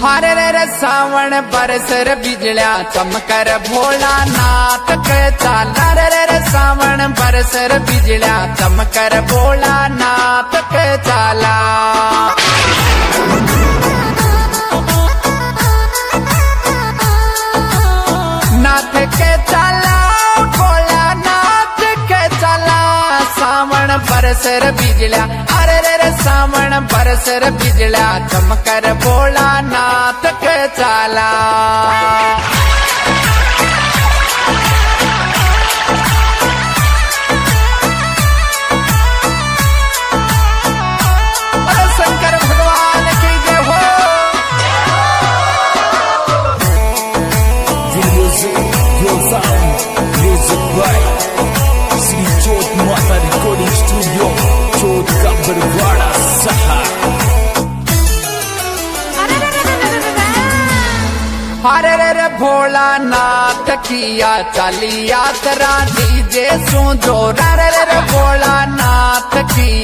हरे रे सावण बरसर बिजलिया चमकर भोलानाथ के चाला रे सावण बरसर बिजलिया चमकर भोलानाथ के चाला। नाथ के चाला भोलानाथ के चाला सावण बरसर बिजलिया अरे रे सावण बरसर बिजलिया चमकर भोलानाथ के चाला। शंकर भगवान की जय हो। श्री चोट माता रिकॉर्डिंग स्टूडियो चोट का बरवाड़ा सहा। हरे रे भोलानाथ किया चली यात्रा डीजे सू जोरा रे भोलानाथ किया